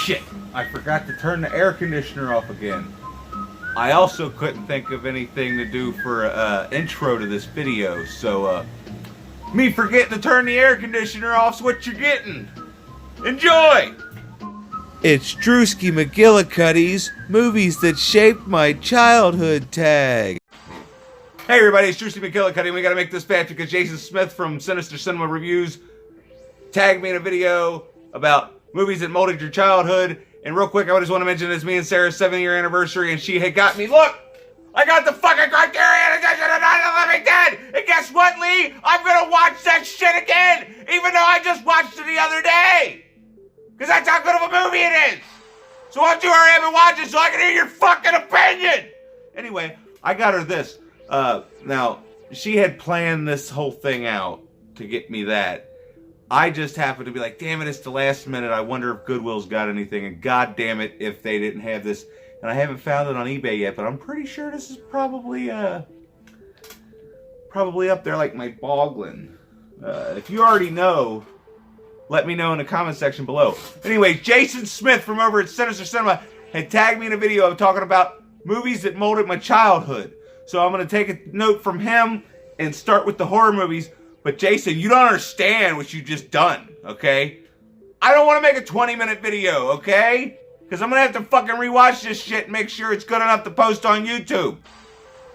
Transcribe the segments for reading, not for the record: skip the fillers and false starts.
Shit, I forgot to turn the air conditioner off again. I also couldn't think of anything to do for intro to this video, so me forgetting to turn the air conditioner off's what you're getting. Enjoy! It's Drewski McGillicuddy's Movies That Shaped My Childhood tag. Hey everybody, it's Drewski McGillicuddy, and we gotta make this fast because Jason Smith from Sinister Cinema Reviews tagged me in a video about movies that molded your childhood. And real quick, I just want to mention it's me and Sarah's 7-year anniversary, and she had got me, look! I got the fucking Criterion edition of Night of the Living Dead! And guess what, Lee? I'm gonna watch that shit again! Even though I just watched it the other day! Because that's how good of a movie it is! So why don't you hurry up and watch it so I can hear your fucking opinion! Anyway, I got her this. Now, she had planned this whole thing out to get me that. I just happened to be like, damn it, it's the last minute. I wonder if Goodwill's got anything. And god damn it if they didn't have this. And I haven't found it on eBay yet, but I'm pretty sure this is probably up there like my Boglin. If you already know, let me know in the comment section below. Anyway, Jason Smith from over at Sinister Cinema had tagged me in a video of talking about movies that molded my childhood. So I'm going to take a note from him and start with the horror movies. But Jason, you don't understand what you just done, okay? I don't want to make a 20-minute video, okay? Because I'm going to have to fucking rewatch this shit and make sure it's good enough to post on YouTube.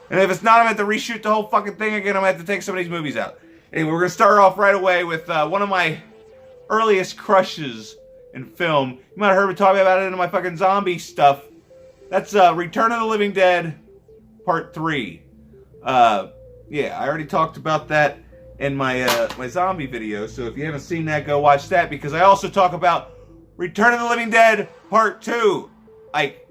And if it's not, I'm going to have to reshoot the whole fucking thing again. I'm going to have to take some of these movies out. Anyway, we're going to start off right away with one of my earliest crushes in film. You might have heard me talking about it in my fucking zombie stuff. That's Return of the Living Dead Part 3. Yeah, I already talked about that in my my zombie video, so if you haven't seen that, go watch that, because I also talk about Return of the Living Dead Part 2. Like,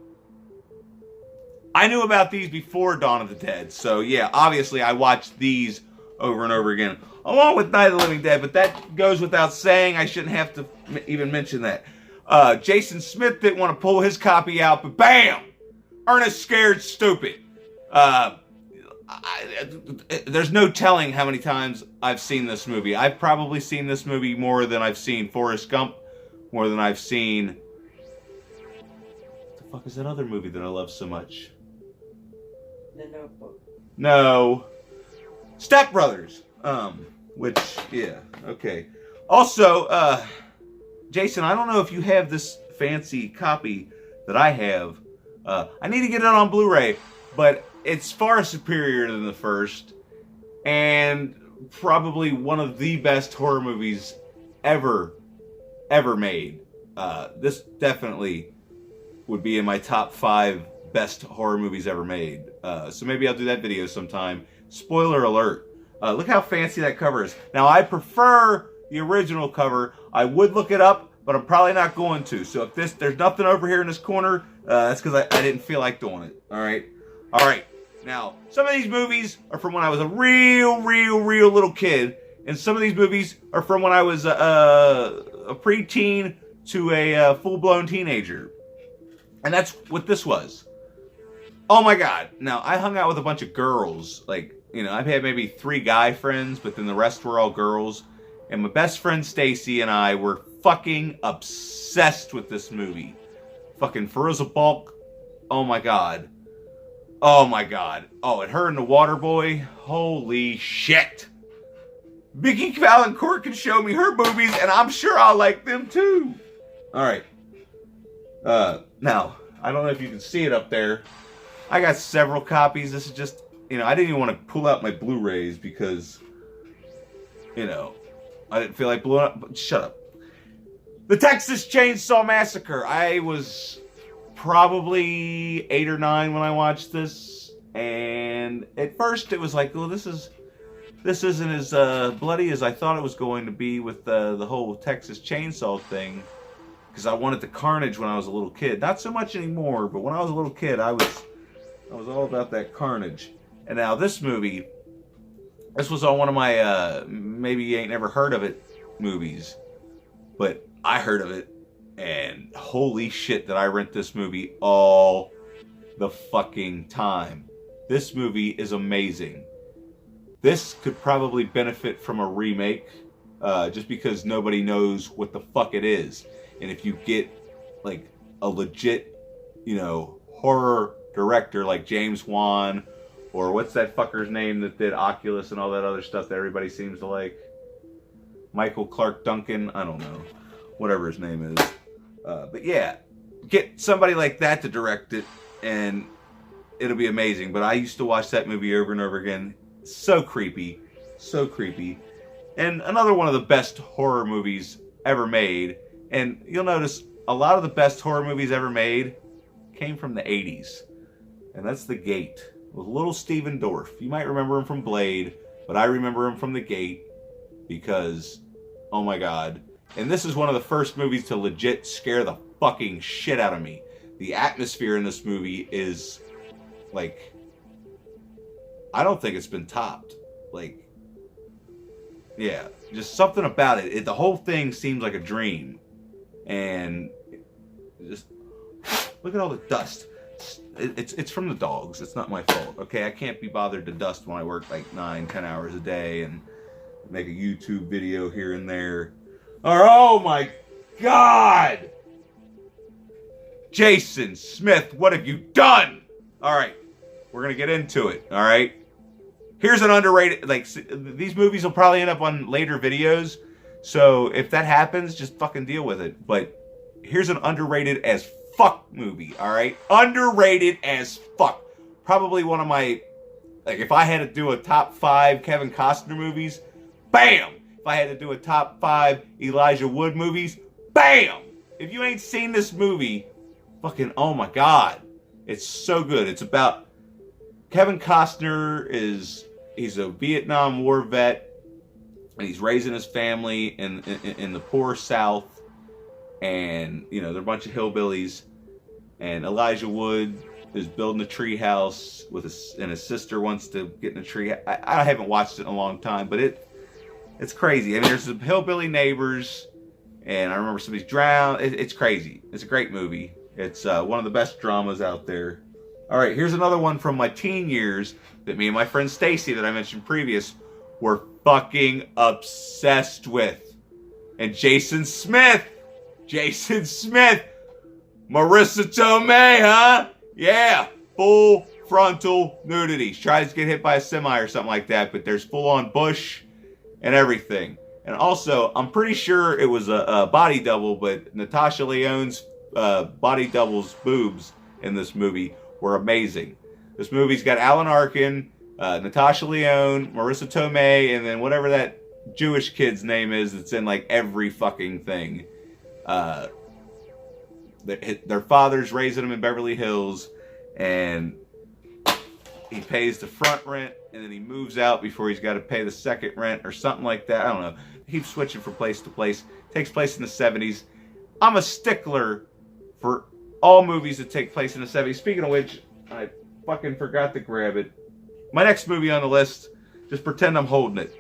I knew about these before Dawn of the Dead, so yeah, obviously I watched these over and over again, along with Night of the Living Dead, but that goes without saying. I shouldn't have to even mention that. Jason Smith didn't want to pull his copy out, but bam! Ernest Scared Stupid. There's no telling how many times I've seen this movie. I've probably seen this movie more than I've seen Forrest Gump, more than I've seen... What the fuck is that other movie that I love so much? The Notebook. No. Step Brothers. Which, yeah, okay. Also, Jason, I don't know if you have this fancy copy that I have. I need to get it on Blu-ray, but it's far superior than the first, and probably one of the best horror movies ever made. This definitely would be in my top 5 best horror movies ever made. So maybe I'll do that video sometime. Spoiler alert. Look how fancy that cover is. Now, I prefer the original cover. I would look it up, but I'm probably not going to. So if there's nothing over here in this corner, that's because I didn't feel like doing it. Alright? Alright. Now, some of these movies are from when I was a real little kid, and some of these movies are from when I was a preteen to a full-blown teenager. And that's what this was. Oh my god. Now, I hung out with a bunch of girls. Like, you know, I've had maybe 3 guy friends, but then the rest were all girls. And my best friend Stacy and I were fucking obsessed with this movie. Fucking Feruza Balk. Oh my god. Oh my god. Oh, and her and the Waterboy. Holy shit. Vicky Valancourt can show me her movies, and I'm sure I'll like them too. Alright. Now, I don't know if you can see it up there. I got several copies. This is just, you know, I didn't even want to pull out my Blu-rays because, you know, I didn't feel like blowing up. But shut up. The Texas Chainsaw Massacre. I was probably 8 or 9 when I watched this, and at first it was like, well, this isn't as bloody as I thought it was going to be with the whole Texas Chainsaw thing, because I wanted the carnage when I was a little kid. Not so much anymore, but when I was a little kid, I was all about that carnage. And now this movie, this was on one of my maybe you ain't never heard of it movies, but I heard of it. And holy shit, did I rent this movie all the fucking time. This movie is amazing. This could probably benefit from a remake, just because nobody knows what the fuck it is. And if you get like a legit, horror director like James Wan, or what's that fucker's name that did Oculus and all that other stuff that everybody seems to like? Michael Clark Duncan? I don't know. Whatever his name is. But yeah, get somebody like that to direct it and it'll be amazing. But I used to watch that movie over and over again. So creepy. So creepy. And another one of the best horror movies ever made. And you'll notice a lot of the best horror movies ever made came from the 80s. And that's The Gate with little Steven Dorff. You might remember him from Blade, but I remember him from The Gate because, oh my God. And this is one of the first movies to legit scare the fucking shit out of me. The atmosphere in this movie is like, I don't think it's been topped. Like, yeah, just something about it. The whole thing seems like a dream. And just look at all the dust. It's from the dogs. It's not my fault. Okay, I can't be bothered to dust when I work like 9-10 hours a day and make a YouTube video here and there. Oh my God! Jason Smith, what have you done? All right, we're gonna get into it. All right. Here's an underrated. Like, these movies will probably end up on later videos. So if that happens, just fucking deal with it. But here's an underrated as fuck movie, all right? Underrated as fuck. Probably one of my, like, if I had to do a top 5 Kevin Costner movies, bam! If I had to do a top 5 Elijah Wood movies, bam! If you ain't seen this movie, fucking, oh my God. It's so good. It's about Kevin Costner he's a Vietnam War vet. And he's raising his family in the poor South. And, they're a bunch of hillbillies. And Elijah Wood is building a tree house and his sister wants to get in a tree. I haven't watched it in a long time, but it's crazy. I mean, there's some hillbilly neighbors. And I remember somebody's drowned. It's crazy. It's a great movie. It's one of the best dramas out there. All right, here's another one from my teen years that me and my friend Stacy that I mentioned previous were fucking obsessed with. And Jason Smith, Marissa Tomei, huh? Yeah, full frontal nudity. She tries to get hit by a semi or something like that, but there's full-on bush and everything. And also, I'm pretty sure it was a body double, but Natasha Lyonne's body double's boobs in this movie were amazing. This movie's got Alan Arkin, Natasha Lyonne, Marissa Tomei, and then whatever that Jewish kid's name is that's in like every fucking thing. Their father's raising them in Beverly Hills, and he pays the front rent, and then he moves out before he's got to pay the second rent or something like that. I don't know. He keeps switching from place to place. It takes place in the 70s. I'm a stickler for all movies that take place in the 70s. Speaking of which, I fucking forgot to grab it. My next movie on the list, just pretend I'm holding it.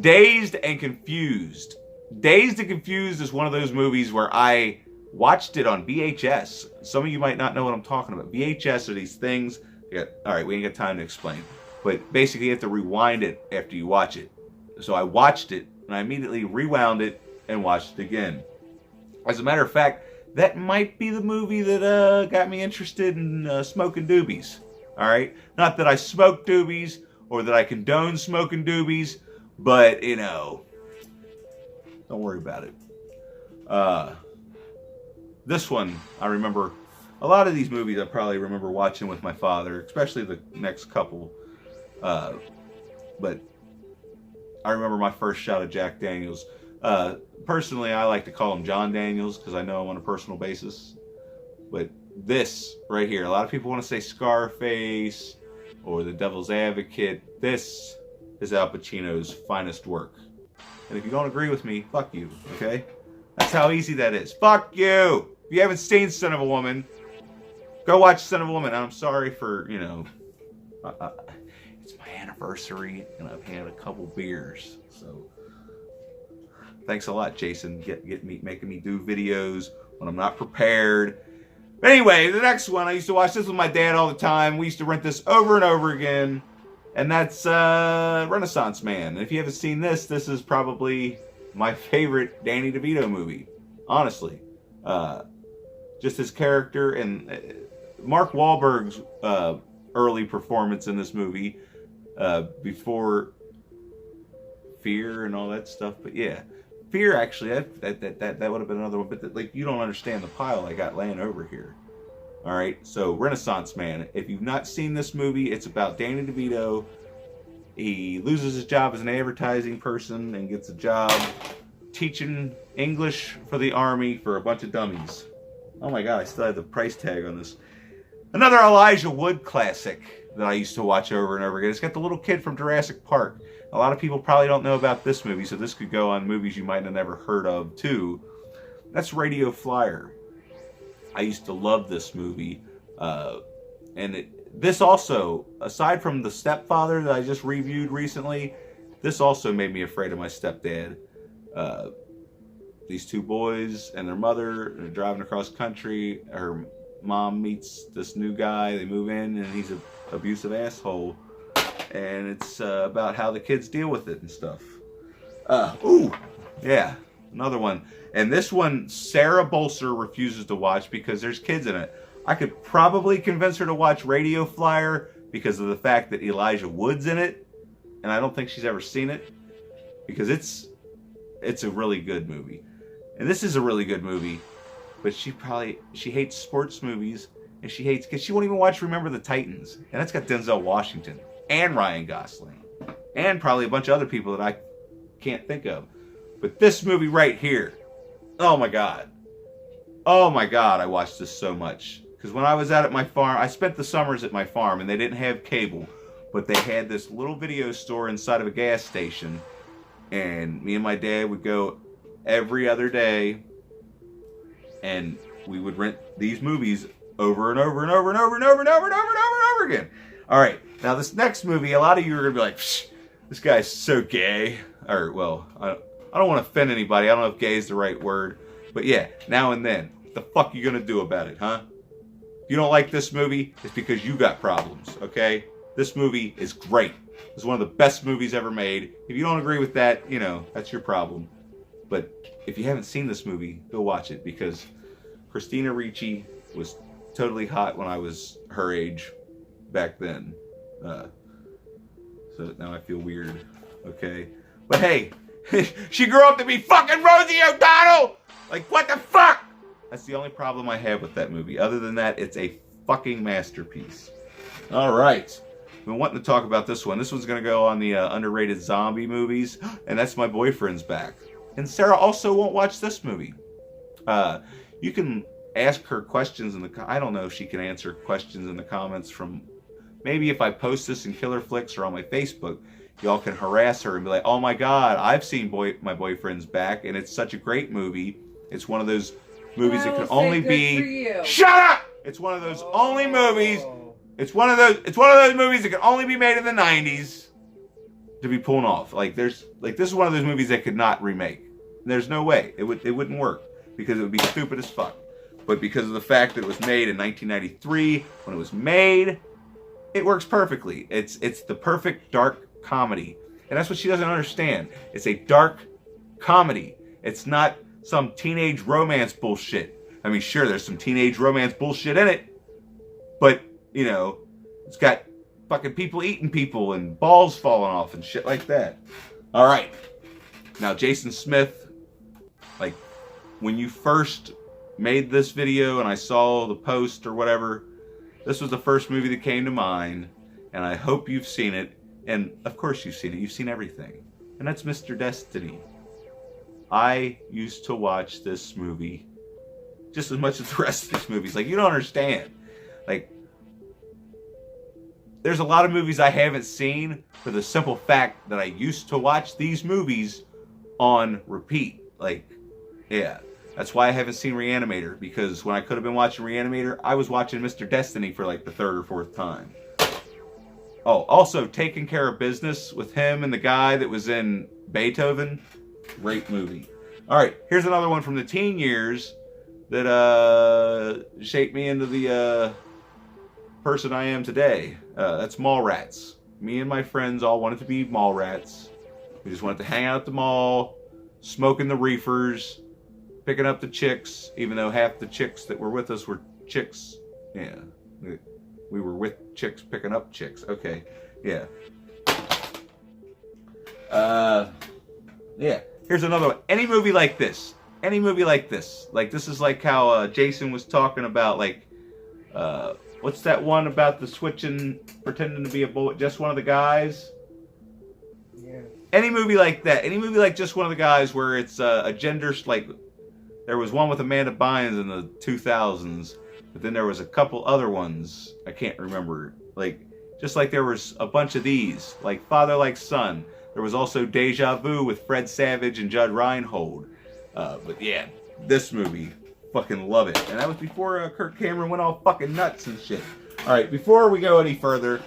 Dazed and Confused. Dazed and Confused is one of those movies where I watched it on VHS. Some of you might not know what I'm talking about. VHS are these things. Alright, we ain't got time to explain. But basically you have to rewind it after you watch it. So I watched it, and I immediately rewound it and watched it again. As a matter of fact, that might be the movie that got me interested in smoking doobies. Alright? Not that I smoke doobies, or that I condone smoking doobies, but, don't worry about it. This one, I remember, a lot of these movies I probably remember watching with my father, especially the next couple. But I remember my first shot of Jack Daniels. Personally, I like to call him John Daniels because I know him on a personal basis. But this right here, a lot of people want to say Scarface or The Devil's Advocate. This is Al Pacino's finest work. And if you don't agree with me, fuck you, okay? That's how easy that is. Fuck you! If you haven't seen Son of a Woman, go watch Son of a Woman. I'm sorry for, it's my anniversary and I've had a couple beers. So, thanks a lot, Jason. Making me do videos when I'm not prepared. But anyway, the next one, I used to watch this with my dad all the time. We used to rent this over and over again. And that's Renaissance Man. And if you haven't seen this is probably my favorite Danny DeVito movie. Honestly. just his character and Mark Wahlberg's early performance in this movie before Fear and all that stuff. But yeah, Fear actually that would have been another one. But like, you don't understand the pile I got laying over here. All right, so Renaissance Man. If you've not seen this movie, it's about Danny DeVito. He loses his job as an advertising person and gets a job teaching English for the Army for a bunch of dummies. Oh my God, I still have the price tag on this. Another Elijah Wood classic that I used to watch over and over again. It's got the little kid from Jurassic Park. A lot of people probably don't know about this movie, so this could go on movies you might have never heard of too. That's Radio Flyer. I used to love this movie. This also, aside from The Stepfather that I just reviewed recently, this also made me afraid of my stepdad. These two boys and their mother are driving across country. Her mom meets this new guy. They move in, and he's an abusive asshole. And it's about how the kids deal with it and stuff. Yeah, another one. And this one, Sarah Bolser refuses to watch because there's kids in it. I could probably convince her to watch Radio Flyer because of the fact that Elijah Wood's in it. And I don't think she's ever seen it. Because it's a really good movie. And this is a really good movie. But she hates sports movies. And because she won't even watch Remember the Titans. And that's got Denzel Washington. And Ryan Gosling. And probably a bunch of other people that I can't think of. But this movie right here. Oh my God. Oh my God, I watched this so much. Because when I was out at my farm, I spent the summers at my farm and they didn't have cable. But they had this little video store inside of a gas station. And me and my dad would go every other day. And we would rent these movies over and over and over and over and over and over and over and over and over again. All right, now this next movie, a lot of you are going to be like, this guy's so gay. Or, well, I don't want to offend anybody. I don't know if gay is the right word. But yeah, Now and Then. What the fuck are you going to do about it, huh? If you don't like this movie, it's because you got problems, okay? This movie is great. It's one of the best movies ever made. If you don't agree with that, you know, that's your problem. But if you haven't seen this movie, go watch it because Christina Ricci was totally hot when I was her age back then. So now I feel weird, okay? But hey, she grew up to be fucking Rosie O'Donnell! Like, what the fuck? That's the only problem I have with that movie. Other than that, it's a fucking masterpiece. All right. I've been wanting to talk about this one. This one's going to go on the underrated zombie movies, and that's My Boyfriend's Back. And Sarah also won't watch this movie. You can ask her questions in the... I don't know if she can answer questions in the comments from... Maybe if I post this in Killer Flicks or on my Facebook, y'all can harass her and be like, oh my God, I've seen My Boyfriend's Back, and it's such a great movie. It's one of those movies that can only be... Shut up! It's one of those only movies... It's one of those movies that can only be made in the 90s to be pulled off. This is one of those movies that could not remake. There's no way. It wouldn't work because it would be stupid as fuck. But because of the fact that it was made in 1993, when it was made, it works perfectly. It's the perfect dark comedy. And that's what she doesn't understand. It's a dark comedy. It's not some teenage romance bullshit. I mean, sure, there's some teenage romance bullshit in it, but you know, it's got fucking people eating people and balls falling off and shit like that. All right. Now, Jason Smith, like, when you first made this video and I saw the post or whatever, this was the first movie that came to mind, and I hope you've seen it. And, of course, you've seen it. You've seen everything. And that's Mr. Destiny. I used to watch this movie just as much as the rest of these movies. Like, you don't understand. Like, there's a lot of movies I haven't seen for the simple fact that I used to watch these movies on repeat. Like, yeah. That's why I haven't seen Reanimator, because when I could have been watching Reanimator, I was watching Mr. Destiny for like the third or fourth time. Oh, also Taking Care of Business with him and the guy that was in Beethoven. Great movie. All right, here's another one from the teen years that shaped me into the person I am today. That's Mallrats. Me and my friends all wanted to be Mallrats. We just wanted to hang out at the mall, smoking the reefers, picking up the chicks, even though half the chicks that were with us were chicks. Yeah. We were with chicks picking up chicks. Okay. Yeah. Yeah. Here's another one. Any movie like this. Any movie like this. Like, this is like how Jason was talking about, like, what's that one about the switching, pretending to be a boy, just one of the guys? Yeah. Any movie like that. Any movie like just one of the guys where it's a gender, like, there was one with Amanda Bynes in the 2000s, but then there was a couple other ones. I can't remember. Like, just like there was a bunch of these, like Father Like Son. There was also Deja Vu with Fred Savage and Judd Reinhold. But yeah, this movie, fucking love it. And that was before Kirk Cameron went all fucking nuts and shit. Alright, before we go any further,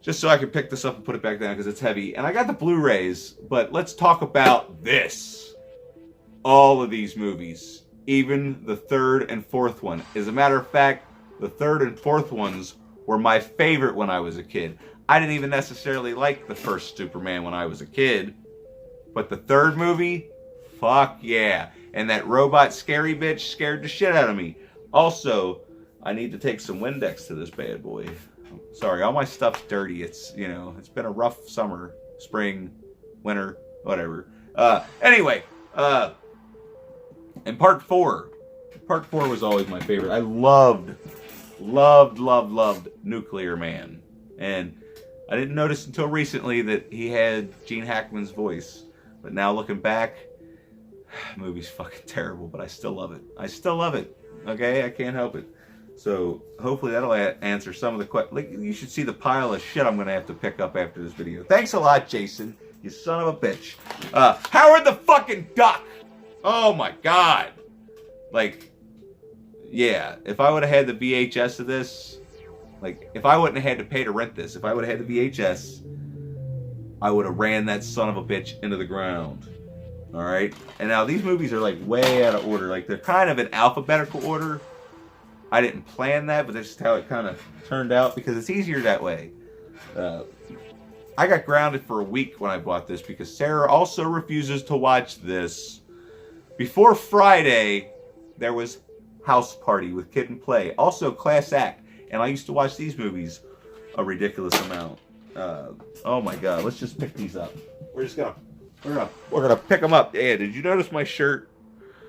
just so I can pick this up and put it back down because it's heavy. And I got the Blu-rays, but let's talk about this. All of these movies, even the third and fourth one. As a matter of fact, the third and fourth ones were my favorite when I was a kid. I didn't even necessarily like the first Superman when I was a kid. But the third movie, fuck yeah. And that robot scary bitch scared the shit out of me. Also, I need to take some Windex to this bad boy. Sorry, all my stuff's dirty. It's, you know, it's been a rough summer, spring, winter, whatever. Anyway, and part four was always my favorite. I loved Nuclear Man. And I didn't notice until recently that he had Gene Hackman's voice. But now looking back, the movie's fucking terrible, but I still love it. I still love it. Okay? I can't help it. So howefully that'll answer some of the questions. Like, you should see the pile of shit I'm going to have to pick up after this video. Thanks a lot, Jason. You son of a bitch. Howard the fucking Duck. Oh my god. Like, yeah. If I would have had the VHS of this, like, if I wouldn't have had to pay to rent this, if I would have had the VHS, I would have ran that son of a bitch into the ground. Alright? And now these movies are, like, way out of order. Like, they're kind of in alphabetical order. I didn't plan that, but that's just how it kind of turned out, because it's easier that way. I got grounded for a week when I bought this, because Sarah also refuses to watch this. Before Friday, there was House Party with Kid and Play. Also, Class Act. And I used to watch these movies a ridiculous amount. Oh my god, let's just pick these up. We're gonna pick them up. Yeah, did you notice my shirt?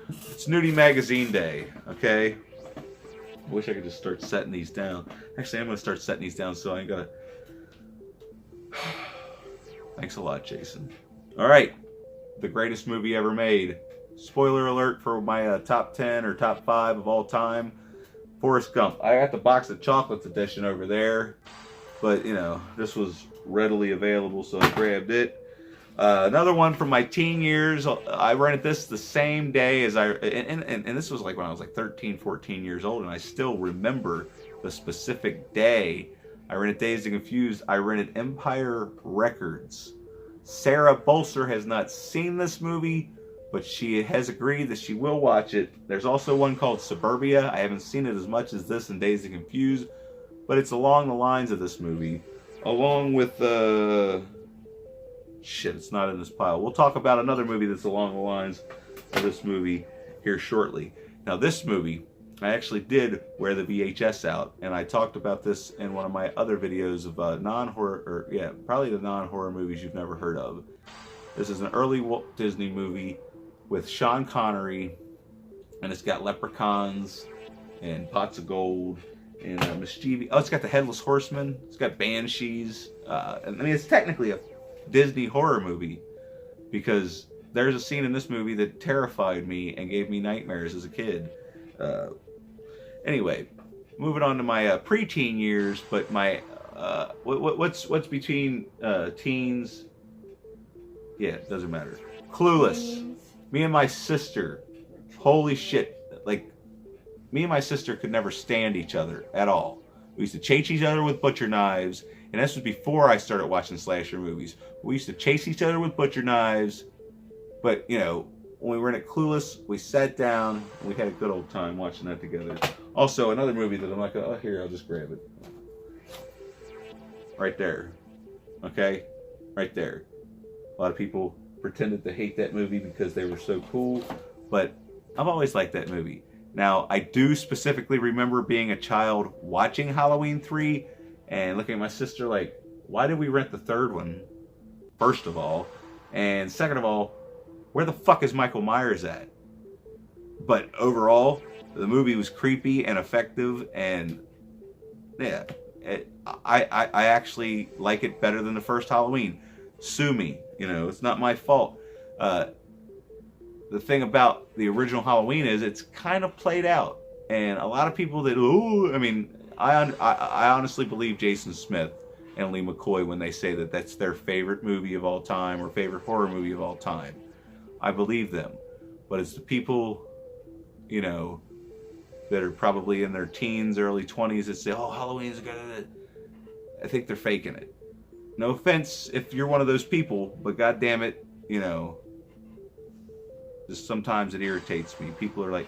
It's Nudie Magazine Day, okay? I wish I could just start setting these down. Actually, I'm gonna start setting these down so I ain't gotta... Thanks a lot, Jason. Alright, the greatest movie ever made. Spoiler alert for my top 10 or top 5 of all time. Forrest Gump. I got the box of chocolates edition over there. But, you know, this was readily available, so I grabbed it. Another one from my teen years. I rented this the same day as and this was like when I was like 13, 14 years old, and I still remember the specific day. I rented Dazed and Confused. I rented Empire Records. Sarah Bolser has not seen this movie, but she has agreed that she will watch it. There's also one called Suburbia. I haven't seen it as much as this and Dazed and Confused, but it's along the lines of this movie. Along with, shit, it's not in this pile. We'll talk about another movie that's along the lines of this movie here shortly. Now, this movie, I actually did wear the VHS out, and I talked about this in one of my other videos of non-horror, or yeah, probably the non-horror movies you've never heard of. This is an early Walt Disney movie with Sean Connery, and it's got leprechauns and pots of gold and mischievous. Oh, it's got the Headless Horseman. It's got banshees. I mean, it's technically a Disney horror movie because there's a scene in this movie that terrified me and gave me nightmares as a kid. Anyway, moving on to my preteen years, but my what's between teens? Yeah, it doesn't matter. Clueless. Me and my sister. Holy shit! Like, me and my sister could never stand each other at all. We used to chase each other with butcher knives, and this was before I started watching slasher movies. We used to chase each other with butcher knives, but, you know, when we were in at Clueless, we sat down, and we had a good old time watching that together. Also, another movie that I'm like, oh, here, I'll just grab it. Right there. Okay? Right there. A lot of people pretended to hate that movie because they were so cool, but I've always liked that movie. Now, I do specifically remember being a child watching Halloween 3 and looking at my sister like, why did we rent the third one, first of all? And second of all, where the fuck is Michael Myers at? But overall, the movie was creepy and effective, and yeah, I actually like it better than the first Halloween. Sue me, it's not my fault. The thing about the original Halloween is it's kind of played out, and a lot of people I honestly believe Jason Smith and Lee McCoy when they say that that's their favorite movie of all time or favorite horror movie of all time. I believe them, but it's the people, that are probably in their teens, early 20s that say, oh, Halloween's good. I think they're faking it. No offense if you're one of those people, but God damn it, just sometimes it irritates me. People are like,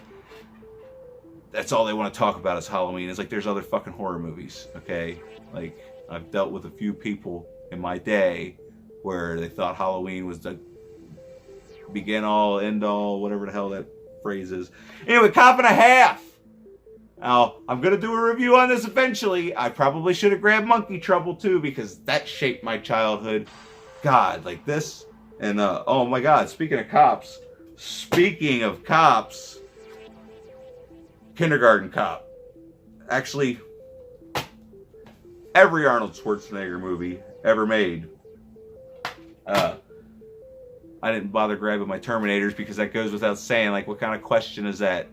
that's all they want to talk about is Halloween. It's like there's other fucking horror movies, okay? Like, I've dealt with a few people in my day where they thought Halloween was the begin all, end all, whatever the hell that phrase is. Anyway, cop and a half. Now, I'm going to do a review on this eventually. I probably should have grabbed Monkey Trouble too, because that shaped my childhood. God, like this. And, oh my God, speaking of cops, Kindergarten Cop. Actually, every Arnold Schwarzenegger movie ever made. I didn't bother grabbing my Terminators because that goes without saying. Like, what kind of question is that?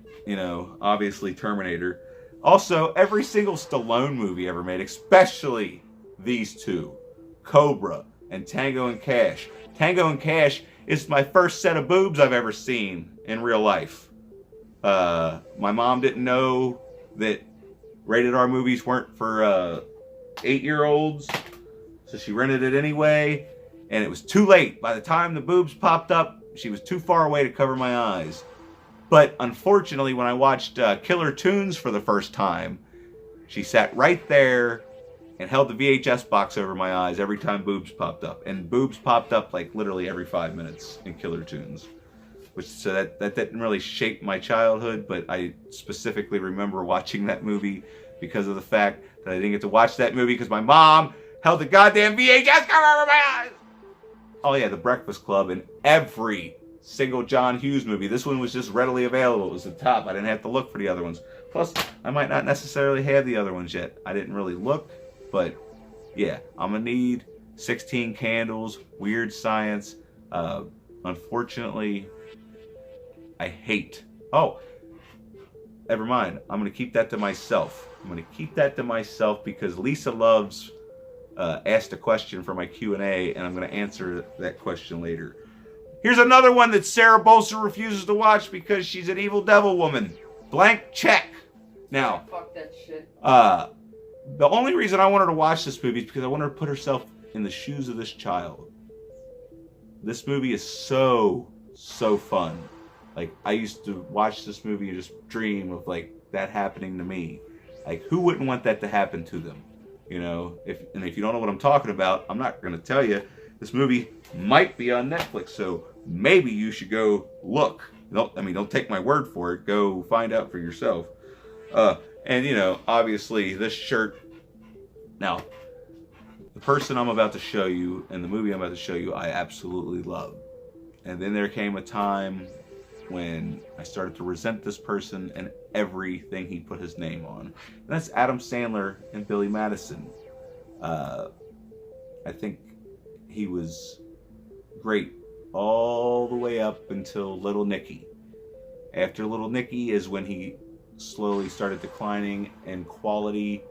Obviously Terminator. Also, every single Stallone movie ever made, especially these two, Cobra and Tango and Cash. Tango and Cash is my first set of boobs I've ever seen in real life. My mom didn't know that rated R movies weren't for 8-year-olds, so she rented it anyway, and it was too late. By the time the boobs popped up, she was too far away to cover my eyes. But unfortunately, when I watched Killer Toons for the first time, she sat right there and held the VHS box over my eyes every time boobs popped up. And boobs popped up like literally every 5 minutes in Killer Toons. So that didn't really shape my childhood, but I specifically remember watching that movie because of the fact that I didn't get to watch that movie because my mom held the goddamn VHS cover over my eyes. Oh yeah, The Breakfast Club and every single John Hughes movie. This one was just readily available. It was the top. I didn't have to look for the other ones. Plus, I might not necessarily have the other ones yet. I didn't really look, but yeah, I'm gonna need 16 Candles, Weird Science. Unfortunately, I hate. Oh, never mind. I'm gonna keep that to myself. Because Lisa Loves asked a question for my Q&A, and I'm gonna answer that question later. Here's another one that Sarah Bolser refuses to watch because she's an evil devil woman. Blank Check. Now, Fuck that shit. the only reason I want her to watch this movie is because I want her to put herself in the shoes of this child. This movie is so fun. Like, I used to watch this movie and just dream of, like, that happening to me. Like, who wouldn't want that to happen to them? If you don't know what I'm talking about, I'm not going to tell you. This movie might be on Netflix, so maybe you should go look. Don't take my word for it. Go find out for yourself. And, obviously, this shirt. Now, the person I'm about to show you and the movie I'm about to show you, I absolutely love. And then there came a time when I started to resent this person and everything he put his name on. And that's Adam Sandler and Billy Madison. I think he was great all the way up until Little Nicky. After Little Nicky is when he slowly started declining in quality.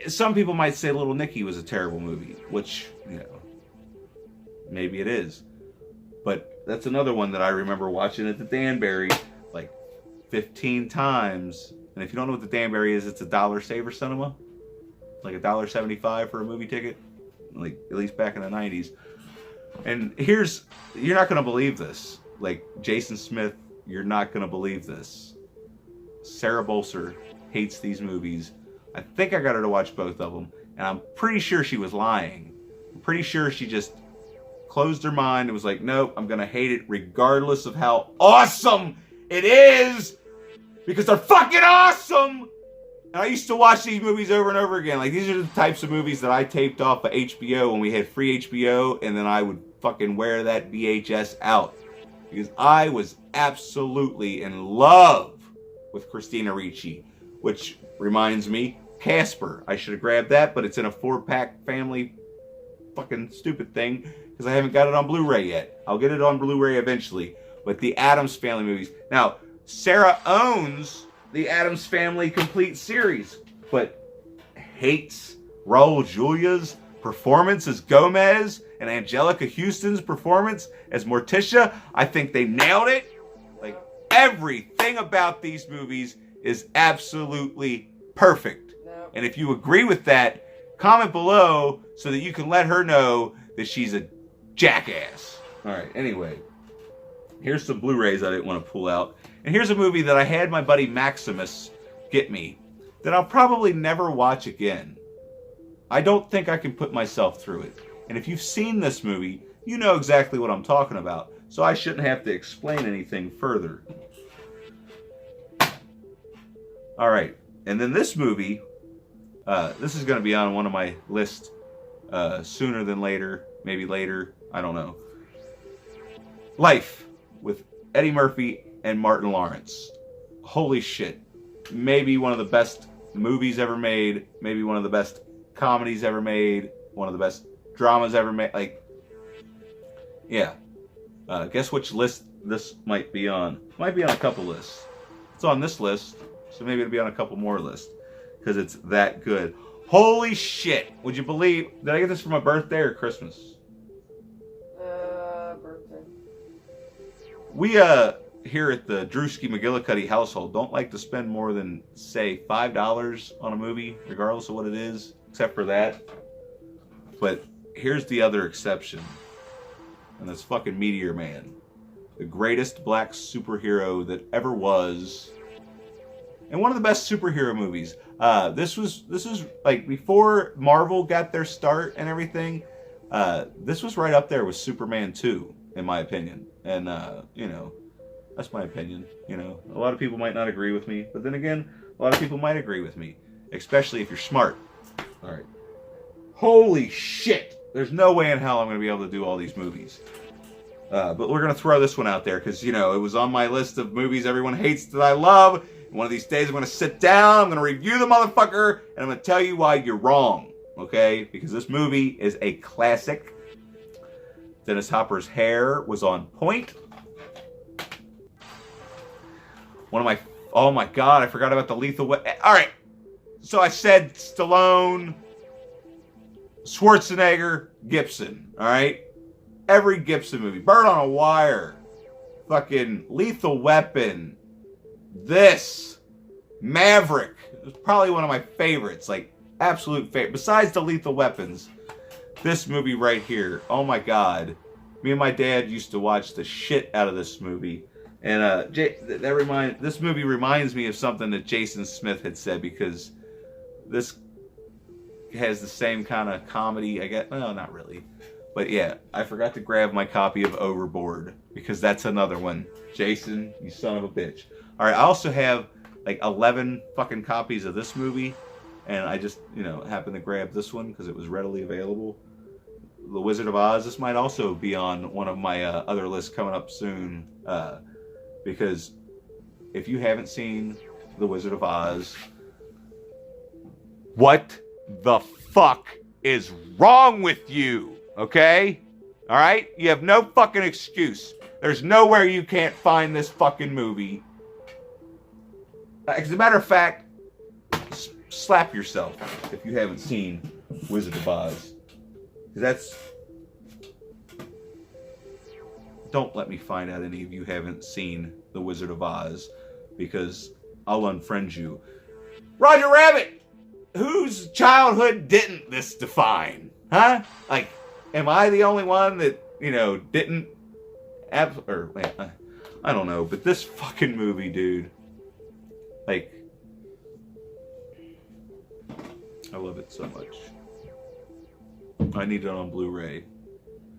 Some people might say Little Nicky was a terrible movie, which, maybe it is. But that's another one that I remember watching at the Danbury like 15 times. And if you don't know what the Danbury is, it's a $1 Saver Cinema. Like $1.75 for a movie ticket. Like, at least back in the 90s. And you're not going to believe this. Like, Jason Smith, you're not going to believe this. Sarah Bolser hates these movies. I think I got her to watch both of them. And I'm pretty sure she was lying. I'm pretty sure she just closed their mind and was like, nope, I'm going to hate it regardless of how awesome it is, because they're fucking awesome. And I used to watch these movies over and over again. Like, these are the types of movies that I taped off of HBO when we had free HBO, and then I would fucking wear that VHS out. Because I was absolutely in love with Christina Ricci. Which reminds me, Casper. I should have grabbed that, but it's in a 4-pack family fucking stupid thing, because I haven't got it on Blu-ray yet. I'll get it on Blu-ray eventually. But the Addams Family movies. Now, Sarah owns the Addams Family complete series, but hates Raul Julia's performance as Gomez and Angelica Houston's performance as Morticia. I think they nailed it. Like, everything about these movies is absolutely perfect. No. And if you agree with that, comment below so that you can let her know that she's a jackass. Alright, anyway. Here's some Blu-rays I didn't want to pull out. And here's a movie that I had my buddy Maximus get me that I'll probably never watch again. I don't think I can put myself through it. And if you've seen this movie, you know exactly what I'm talking about. So I shouldn't have to explain anything further. Alright, and then this movie, this is going to be on one of my lists sooner than later, maybe later, I don't know. Life with Eddie Murphy and Martin Lawrence. Holy shit. Maybe one of the best movies ever made, maybe one of the best comedies ever made, one of the best dramas ever made. Like, yeah. Guess which list this might be on? It might be on a couple lists. It's on this list, so maybe it'll be on a couple more lists, because it's that good. Holy shit. Would you believe, did I get this for my birthday or Christmas? Birthday. We, here at the Drewski McGillicuddy household don't like to spend more than, say, $5 on a movie, regardless of what it is, except for that. But here's the other exception, and that's fucking Meteor Man. The greatest black superhero that ever was, and one of the best superhero movies. This was like before Marvel got their start and everything. This was right up there with Superman 2, in my opinion. And you know, that's my opinion. You know, a lot of people might not agree with me, but then again, a lot of people might agree with me, especially if you're smart. All right. Holy shit! There's no way in hell I'm going to be able to do all these movies. But we're going to throw this one out there because, you know, it was on my list of movies everyone hates that I love. And one of these days I'm going to sit down, I'm going to review the motherfucker, and I'm going to tell you why you're wrong. Okay? Because this movie is a classic. Dennis Hopper's hair was on point. One of my... Oh my god, I forgot about the Lethal Weapon. Alright. So I said Stallone, Schwarzenegger, Gibson. Alright? Every Gibson movie. Bird on a Wire. Fucking Lethal Weapon. This. Maverick. It's probably one of my favorites. Like, absolute favorite. Besides the Lethal Weapons. This movie right here. Oh my god. Me and my dad used to watch the shit out of this movie. And this movie reminds me of something that Jason Smith had said, because this has the same kind of comedy, I guess. No, not really. But yeah, I forgot to grab my copy of Overboard, because that's another one. Jason, you son of a bitch. Alright, I also have like 11 fucking copies of this movie, and I just, you know, happened to grab this one because it was readily available. The Wizard of Oz, this might also be on one of my other lists coming up soon, because if you haven't seen The Wizard of Oz, what the fuck is wrong with you? Okay? Alright? You have no fucking excuse. There's nowhere you can't find this fucking movie. As a matter of fact, slap yourself if you haven't seen Wizard of Oz. That's... Don't let me find out any of you haven't seen The Wizard of Oz, because I'll unfriend you. Roger Rabbit! Whose childhood didn't this define? Huh? Like, am I the only one that, you know, didn't... I don't know, but this fucking movie, dude. Like, I love it so much. I need it on Blu-ray.